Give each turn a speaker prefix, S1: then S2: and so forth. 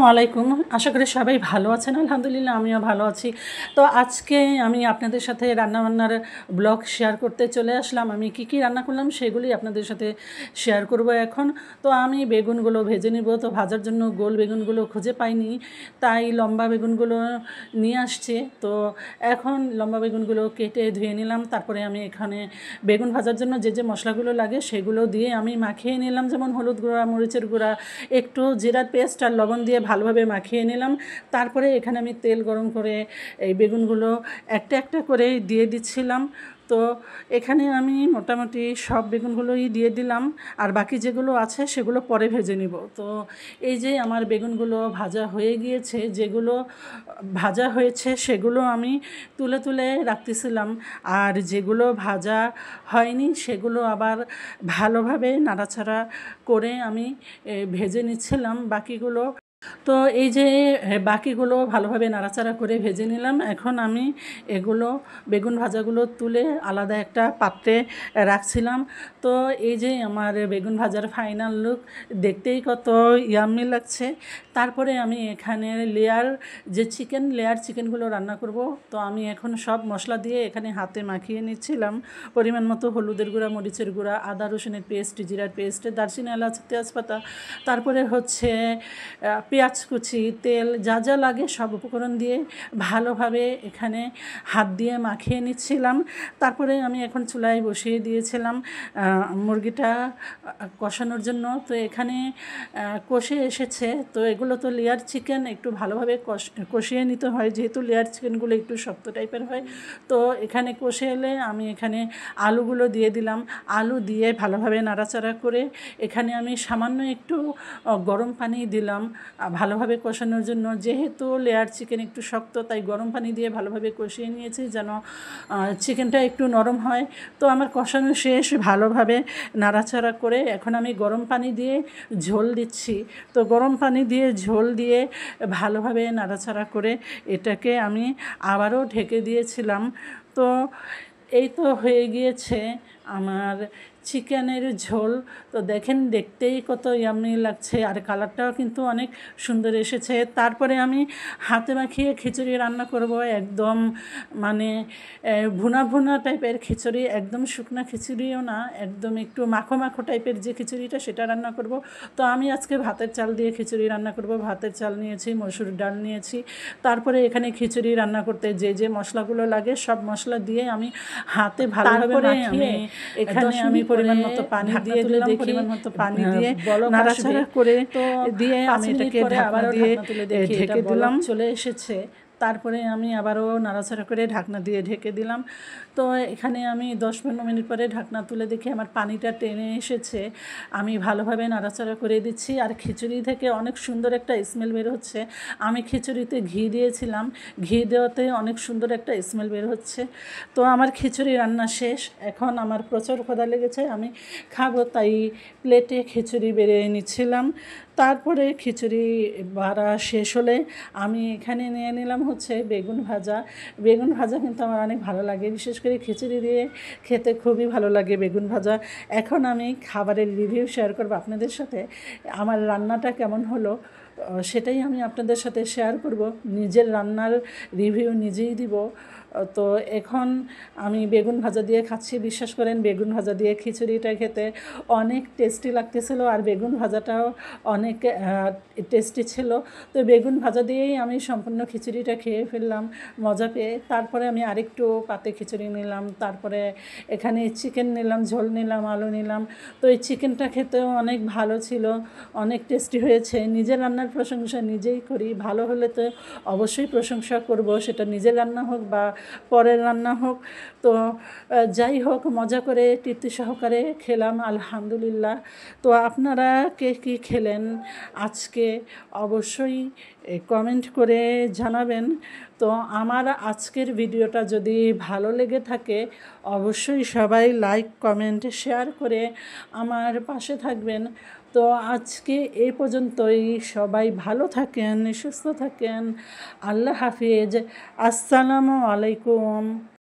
S1: আসসালামু আলাইকুম। আশা করি সবাই ভালো আছেন। আলহামদুলিল্লাহ আমিও ভালো আছি। তো আজকে আমি আপনাদের সাথে রান্নাবান্নার ব্লগ শেয়ার করতে চলে আসলাম। আমি কি রান্না করলাম সেগুলি আপনাদের সাথে শেয়ার করব এখন। তো আমি বেগুনগুলো ভেজে নিব। তো ভাজার জন্য গোল বেগুনগুলো খুঁজে পাইনি, তাই লম্বা বেগুনগুলো নিয়ে আসছে। তো এখন লম্বা বেগুনগুলো কেটে ধুয়ে নিলাম। তারপরে আমি এখানে বেগুন ভাজার জন্য যে মশলাগুলো লাগে সেগুলো দিয়ে আমি মাখিয়ে নিলাম, যেমন হলুদ গুঁড়া, মরিচের গুঁড়া, একটু জিরার পেস্ট আর লবণ দিয়ে ভালোভাবে মাখিয়ে নিলাম। তারপরে এখানে আমি তেল গরম করে এই বেগুনগুলো একটা একটা করে দিয়ে দিচ্ছিলাম। তো এখানে আমি মোটামুটি সব বেগুনগুলোই দিয়ে দিলাম, আর বাকি যেগুলো আছে সেগুলো পরে ভেজে নিব। তো এই যে আমার বেগুনগুলো ভাজা হয়ে গিয়েছে, যেগুলো ভাজা হয়েছে সেগুলো আমি তুলে তুলে রাখতেছিলাম, আর যেগুলো ভাজা হয়নি সেগুলো আবার ভালোভাবে নাড়াচাড়া করে আমি ভেজে নিচ্ছিলাম বাকিগুলো। তো এই যে বাকিগুলো ভালোভাবে নাড়াচাড়া করে ভেজে নিলাম। এখন আমি এগুলো বেগুন ভাজাগুলো তুলে আলাদা একটা পাত্রে রাখছিলাম। তো এই যে আমার বেগুন ভাজার ফাইনাল লুক, দেখতেই কত ইয়াম্মি লাগছে। তারপরে আমি এখানে লেয়ার চিকেনগুলো রান্না করব। তো আমি এখন সব মশলা দিয়ে এখানে হাতে মাখিয়ে নিচ্ছিলাম। পরিমাণ মতো হলুদের গুঁড়া, মরিচের গুঁড়া, আদা রসুনের পেস্ট, জিরার পেস্ট, দারচিনি, এলাচ, তেজপাতা, তারপরে হচ্ছে পেঁয়াজ কুচি, তেল, যা যা লাগে সব উপকরণ দিয়ে ভালোভাবে এখানে হাত দিয়ে মাখিয়ে নিচ্ছিলাম। তারপরে আমি এখন চুলায় বসিয়ে দিয়েছিলাম মুরগিটা কষানোর জন্য। তো এখানে কষে এসেছে। তো এগুলো তো লেয়ার চিকেন, একটু ভালোভাবে কষিয়ে নিতে হয়, যেহেতু লেয়ার চিকেনগুলো একটু শক্ত টাইপের হয়। তো এখানে কষে এলে আমি এখানে আলুগুলো দিয়ে দিলাম। আলু দিয়ে ভালোভাবে নাড়াচাড়া করে এখানে আমি সামান্য একটু গরম পানি দিলাম ভালোভাবে কষানোর জন্য। যেহেতু লেয়ার চিকেন একটু শক্ত, তাই গরম পানি দিয়ে ভালোভাবে কষিয়ে নিয়েছি যেন চিকেনটা একটু নরম হয়। তো আমার কষানো শেষ, ভালোভাবে নাড়াচাড়া করে এখন আমি গরম পানি দিয়ে ঝোল দিচ্ছি। তো গরম পানি দিয়ে ঝোল দিয়ে ভালোভাবে নাড়াচাড়া করে এটাকে আমি আবারও ঢেকে দিয়েছিলাম। তো এই তো হয়ে গিয়েছে আমার চিকেনের ঝোল। তো দেখেন, দেখতেই কত ইয়াম্মি লাগছে, আর কালারটাও কিন্তু অনেক সুন্দর এসেছে। তারপরে আমি হাতে মাখিয়ে খিচুড়ি রান্না করব, একদম মানে ভুনা ভুনা টাইপের খিচুড়ি, একদম শুকনা খিচুড়িও না, একদম একটু মাখো মাখো টাইপের যে খিচুড়িটা, সেটা রান্না করব। তো আমি আজকে ভাতের চাল দিয়ে খিচুড়ি রান্না করব। ভাতের চাল নিয়েছি, মসুর ডাল নিয়েছি। তারপরে এখানে খিচুড়ি রান্না করতে যে মশলাগুলো লাগে সব মশলা দিয়ে আমি হাতে ভালোভাবে মাখিয়ে এখানে আমি পরিমাণ মতো পানি দিয়ে দিলাম। পরিমাণ মতো পানি দিয়ে নাড়াচাড়া করে তো দিয়ে আমি এটাকে ঢাকনা দিয়ে ঢেকে দিলাম। চলে এসেছে। তারপরে আমি আবারও নাড়াচাড়া করে ঢাকনা দিয়ে ঢেকে দিলাম। তো এখানে আমি 10-15 মিনিট পরে ঢাকনা তুলে দেখি আমার পানিটা টেনে এসেছে। আমি ভালোভাবে নাড়াচাড়া করে দিচ্ছি, আর খিচুড়ি থেকে অনেক সুন্দর একটা স্মেল বের হচ্ছে। আমি খিচুড়িতে ঘি দিয়েছিলাম, ঘি দেওয়াতে অনেক সুন্দর একটা স্মেল বের হচ্ছে। তো আমার খিচুড়ি রান্না শেষ। এখন আমার প্রচুর ক্ষুধা লেগেছে, আমি খাবো, তাই প্লেটে খিচুড়ি বেড়ে নিচ্ছিলাম। তারপরে খিচুড়ি বাড়া শেষ হলে আমি এখানে নিয়ে নিলাম হচ্ছে বেগুন ভাজা। বেগুন ভাজা কিন্তু আমার অনেক ভালো লাগে, বিশেষ করে খিচুড়ি দিয়ে খেতে খুবই ভালো লাগে বেগুন ভাজা। এখন আমি খাবারের রিভিউ শেয়ার করব আপনাদের সাথে। আমার রান্নাটা কেমন হলো সেটাই আমি আপনাদের সাথে শেয়ার করব। নিজের রান্নার রিভিউ নিজেই দিব। তো এখন আমি বেগুন ভাজা দিয়ে খাচ্ছি। বিশ্বাস করেন, বেগুন ভাজা দিয়ে খিচুড়িটা খেতে অনেক টেস্টি লাগতেছিল, আর বেগুন ভাজাটাও অনেক টেস্টি ছিল। তো বেগুন ভাজা দিয়েই আমি সম্পূর্ণ খিচুড়িটা খেয়ে ফেললাম মজা পেয়ে। তারপরে আমি আরেকটু পাতে খিচুড়ি নিলাম, তারপরে এখানে চিকেন নিলাম, ঝোল নিলাম, আলু নিলাম। তো এই চিকেনটা খেতেও অনেক ভালো ছিল, অনেক টেস্টি হয়েছে। নিজের রান্নার প্রশংসা নিজেই করি, ভালো হলে তো অবশ্যই প্রশংসা করব, সেটা নিজের রান্না হোক বা পরের রান্না হোক। তো যাই হোক, মজা করে তৃপ্তি সহকারে খেলাম আলহামদুলিল্লাহ। তো আপনারা কে কী খেলেন আজকে অবশ্যই কমেন্ট করে জানাবেন। তো আমার আজকের ভিডিওটা যদি ভালো লেগে থাকে অবশ্যই সবাই লাইক, কমেন্ট, শেয়ার করে আমার পাশে থাকবেন। তো আজকে এই পর্যন্তই। সবাই ভালো থাকেন, সুস্থ থাকেন। আল্লাহ হাফিজ। আসসালামু আলাইকুম।